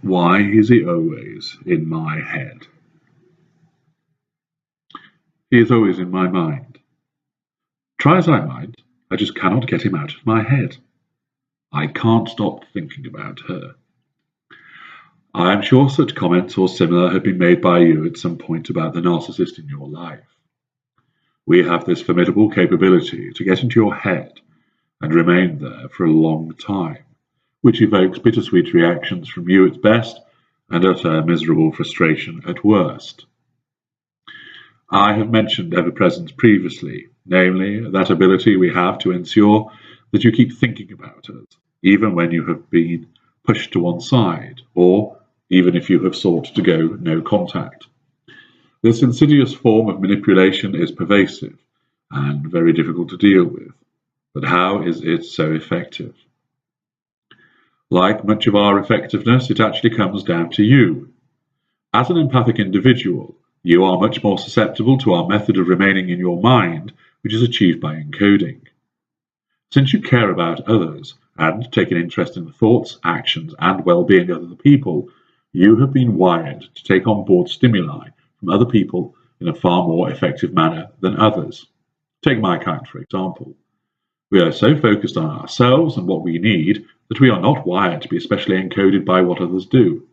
Why is he always in my head? He is always in my mind. Try as I might, I just cannot get him out of my head. I can't stop thinking about her. I am sure such comments or similar have been made by you at some point about the narcissist in your life. We have this formidable capability to get into your head and remain there for a long time, which evokes bittersweet reactions from you at best and utter miserable frustration at worst. I have mentioned ever-presence previously, namely that ability we have to ensure that you keep thinking about us, even when you have been pushed to one side, or even if you have sought to go no contact. This insidious form of manipulation is pervasive and very difficult to deal with, but how is it so effective? Like much of our effectiveness, it actually comes down to you. As an empathic individual, you are much more susceptible to our method of remaining in your mind, which is achieved by encoding. Since you care about others and take an interest in the thoughts, actions, and well-being of other people, you have been wired to take on board stimuli from other people in a far more effective manner than others. Take my kind, for example. We are so focused on ourselves and what we need that we are not wired to be especially encoded by what others do.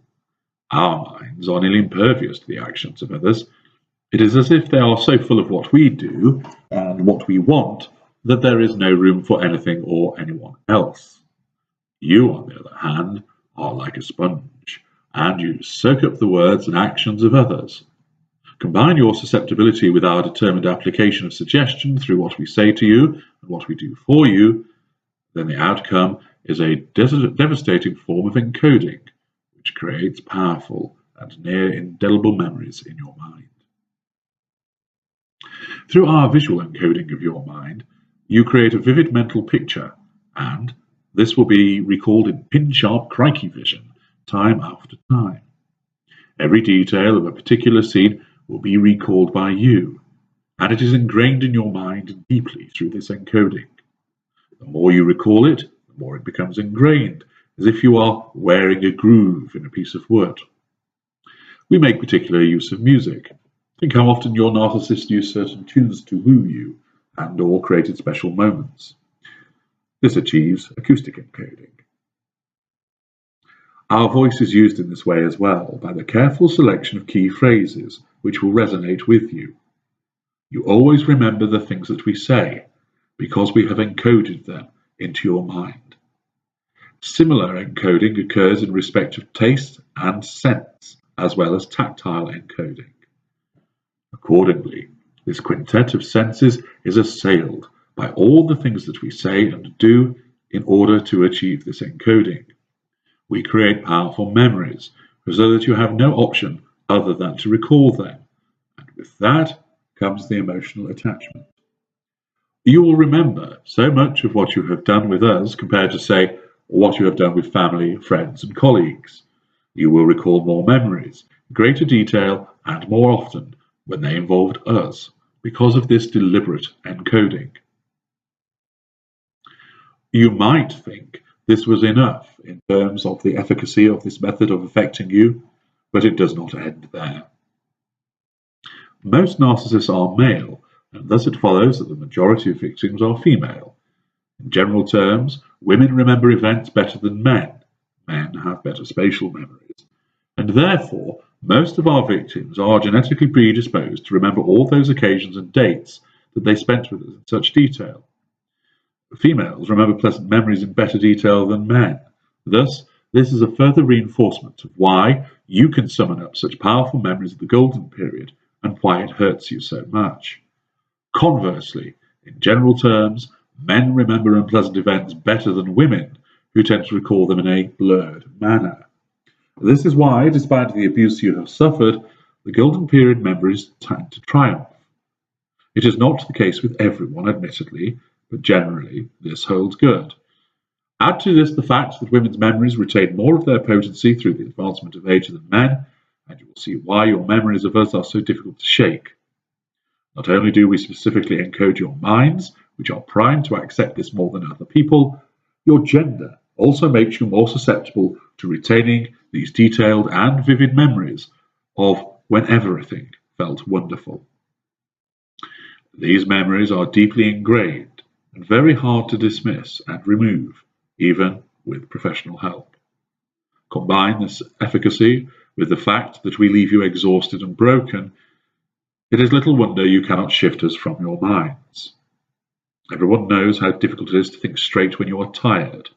Our minds are nearly impervious to the actions of others. It is as if they are so full of what we do and what we want that there is no room for anything or anyone else. You, on the other hand, are like a sponge, and you soak up the words and actions of others. Combine your susceptibility with our determined application of suggestion through what we say to you and what we do for you, then the outcome is a devastating form of encoding, which creates powerful and near indelible memories in your mind. Through our visual encoding of your mind, you create a vivid mental picture, and this will be recalled in pin-sharp crikey vision, time after time. Every detail of a particular scene will be recalled by you, and it is ingrained in your mind deeply through this encoding. The more you recall it, the more it becomes ingrained, as if you are wearing a groove in a piece of wood. We make particular use of music. Think how often your narcissist used certain tunes to woo you and/or created special moments. This achieves acoustic encoding. Our voice is used in this way as well by the careful selection of key phrases which will resonate with you. You always remember the things that we say because we have encoded them into your mind. Similar encoding occurs in respect of taste and sense, as well as tactile encoding. Accordingly, this quintet of senses is assailed by all the things that we say and do in order to achieve this encoding. We create powerful memories so that you have no option other than to recall them, and with that comes the emotional attachment. You will remember so much of what you have done with us compared to, say, what you have done with family, friends, and colleagues. You will recall more memories, in greater detail, and more often when they involved us, because of this deliberate encoding. You might think this was enough in terms of the efficacy of this method of affecting you, but it does not end there. Most narcissists are male, and thus it follows that the majority of victims are female. In general terms, women remember events better than men. Men have better spatial memories, and therefore most of our victims are genetically predisposed to remember all those occasions and dates that they spent with us in such detail. Females remember pleasant memories in better detail than men. Thus, this is a further reinforcement of why you can summon up such powerful memories of the golden period and why it hurts you so much. Conversely, in general terms, men remember unpleasant events better than women, who tend to recall them in a blurred manner. This is why, despite the abuse you have suffered, the golden period memories tend to triumph. It is not the case with everyone, admittedly, but generally this holds good. Add to this the fact that women's memories retain more of their potency through the advancement of age than men, and you will see why your memories of us are so difficult to shake. Not only do we specifically encode your minds, which are primed to accept this more than other people, your gender also makes you more susceptible to retaining these detailed and vivid memories of when everything felt wonderful. These memories are deeply ingrained and very hard to dismiss and remove, even with professional help. Combine this efficacy with the fact that we leave you exhausted and broken, it is little wonder you cannot shift us from your minds. Everyone knows how difficult it is to think straight when you are tired.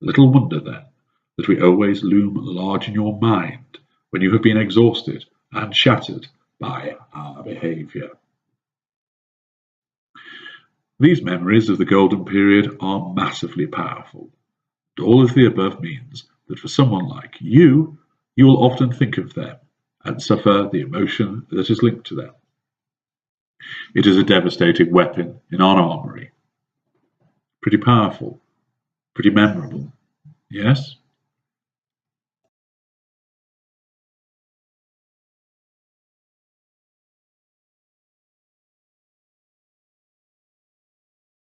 Little wonder, then, that we always loom large in your mind when you have been exhausted and shattered by our behaviour. These memories of the golden period are massively powerful. And all of the above means that for someone like you will often think of them and suffer the emotion that is linked to them. It is a devastating weapon in our armory. Pretty powerful, pretty memorable, yes?